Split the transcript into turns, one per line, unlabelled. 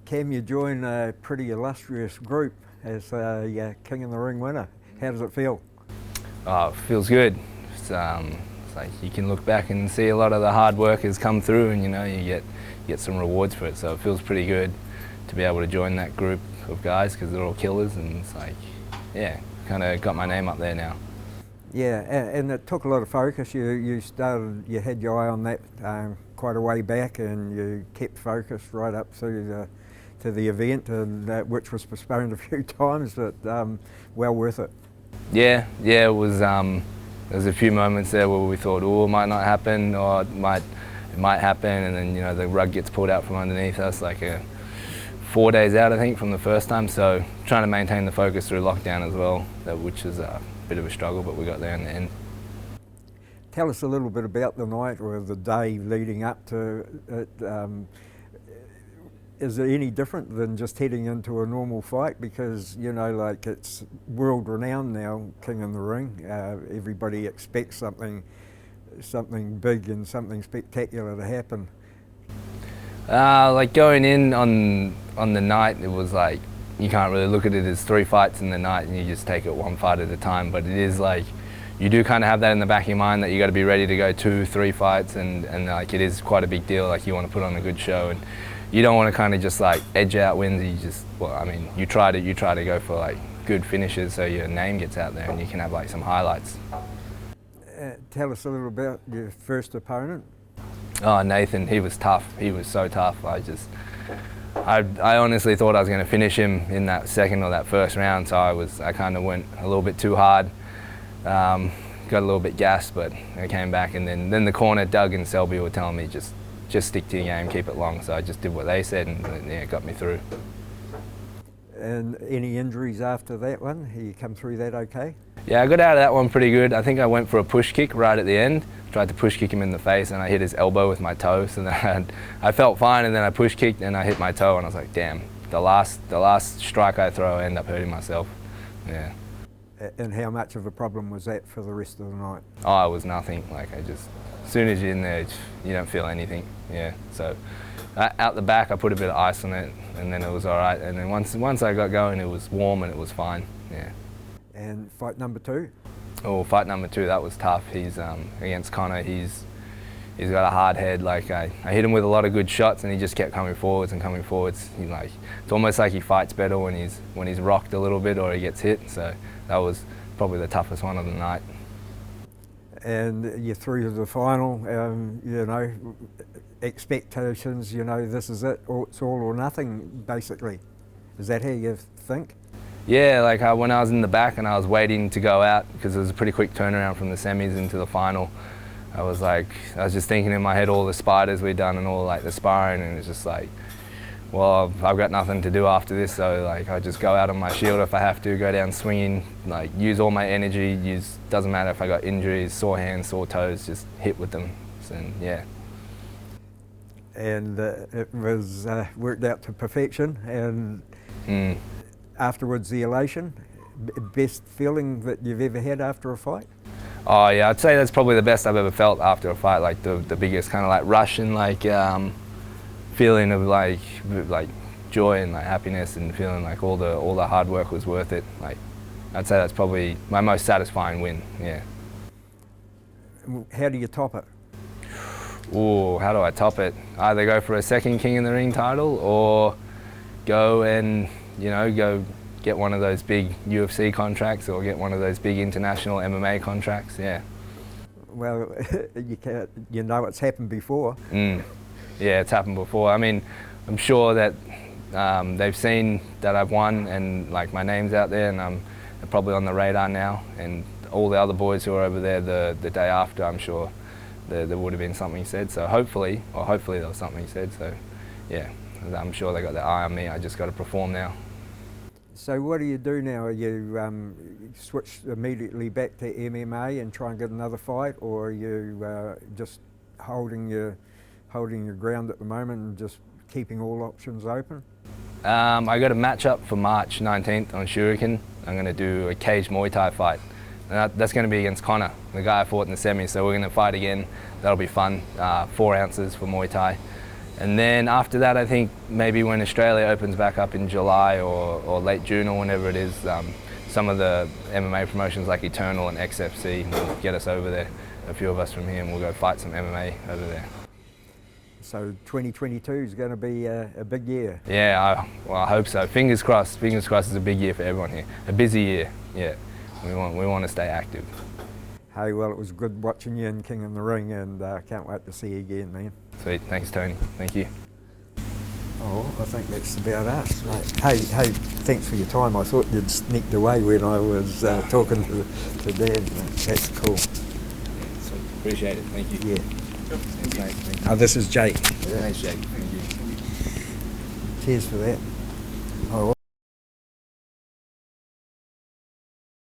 Cam, you join a pretty illustrious group as a King in the Ring winner. How does it feel?
Oh, it feels good. It's like you can look back and see a lot of the hard work has come through, and you get some rewards for it. So it feels pretty good to be able to join that group of guys because they're all killers, and it's like, yeah, kind of got my name up there now.
Yeah, and it took a lot of focus. You had your eye on that quite a way back, and you kept focused right up through to the event, and which was postponed a few times, but well worth it.
Yeah, it was. There was a few moments there where we thought, oh, it might not happen, or it might happen, and then the rug gets pulled out from underneath us, like 4 days out, I think, from the first time. So trying to maintain the focus through lockdown as well, which is a bit of a struggle, but we got there in the end.
Tell us a little bit about the night or the day leading up to it. Is it any different than just heading into a normal fight? Because, like, it's world renowned now, King in the Ring. Everybody expects something big and something spectacular to happen.
Like going in on the night, it was like, you can't really look at it as 3 fights in the night and you just take it one fight at a time, but it is like, you do kind of have that in the back of your mind that you got to be ready to go 2-3 fights, and like it is quite a big deal. Like you want to put on a good show, and you don't want to kind of just like edge out wins. You try to go for like good finishes so your name gets out there and you can have like some highlights.
Tell us a little about your first opponent.
Oh, Nathan, he was tough. He was so tough. I honestly thought I was going to finish him in that second or that first round, so I kind of went a little bit too hard. Got a little bit gassed, but I came back, and then the corner, Doug and Selby were telling me just stick to your game, keep it long. So I just did what they said, and yeah, it got me through.
And any injuries after that one? You come through that okay?
Yeah, I got out of that one pretty good. I think I went for a push kick right at the end. Tried to push kick him in the face, and I hit his elbow with my toe. So then I felt fine, and then I push kicked, and I hit my toe, and I was like, damn, the last strike I throw, I end up hurting myself. Yeah.
And how much of a problem was that for the rest of the night?
Oh, it was nothing. Like as soon as you're in there, you don't feel anything. Yeah. So out the back, I put a bit of ice on it, and then it was all right. And then once I got going, it was warm and it was fine. Yeah.
And fight number 2? Oh,
fight number 2, that was tough. He's against Connor. He's got a hard head. Like I hit him with a lot of good shots, and he just kept coming forwards and coming forwards. It's almost like he fights better when he's rocked a little bit or he gets hit. So that was probably the toughest one of the night.
And you're through to the final. Expectations. This is it. It's all or nothing, basically. Is that how you think?
Yeah, like when I was in the back and I was waiting to go out, because it was a pretty quick turnaround from the semis into the final, I was just thinking in my head all the spiders we'd done and all like the sparring, and it's just like, well, I've got nothing to do after this, so like I just go out on my shield if I have to, go down swinging, like use all my energy, doesn't matter if I got injuries, sore hands, sore toes, just hit with them, and yeah.
And it was worked out to perfection, and afterwards the elation, best feeling that you've ever had after a fight?
Oh yeah, I'd say that's probably the best I've ever felt after a fight, like the biggest kind of like rush and like feeling of like joy and like happiness, and feeling like all the hard work was worth it. Like I'd say that's probably my most satisfying win. Yeah.
How do you top it?
Ooh, how do I top it? Either go for a second King in the Ring title, or go and go get one of those big UFC contracts, or get one of those big international MMA contracts. Yeah.
Well, it's happened before.
Yeah, it's happened before. I mean, I'm sure that they've seen that I've won, and like my name's out there, and I'm probably on the radar now. And all the other boys who are over there the day after, I'm sure there would have been something said. So hopefully there was something said. So yeah, I'm sure they got their eye on me. I just got to perform now.
So what do you do now? Are you switch immediately back to MMA and try and get another fight, or are you just holding your ground at the moment and just keeping all options open?
I got a match up for March 19th on Shuriken. I'm going to do a cage Muay Thai fight. And that's going to be against Connor, the guy I fought in the semis. So we're going to fight again. That'll be fun. 4 ounces for Muay Thai. And then after that, I think maybe when Australia opens back up in July or late June or whenever it is, some of the MMA promotions like Eternal and XFC will get us over there. A few of us from here, and we'll go fight some MMA over there.
So 2022 is going to be a big year.
Yeah, I hope so. Fingers crossed. Fingers crossed it's a big year for everyone here. A busy year. Yeah, we want to stay active.
Hey, well, it was good watching you in King in the Ring, and can't wait to see you again, man.
Sweet. Thanks, Tony. Thank you.
Oh, I think that's about us, mate. Hey, thanks for your time. I thought you'd sneaked away when I was talking to Dad. That's cool.
Sweet. Appreciate it. Thank you.
Yeah.
Thanks, mate. Thank you.
Oh, this is Jake.
Thanks, Jake. Thank you.
Cheers for that.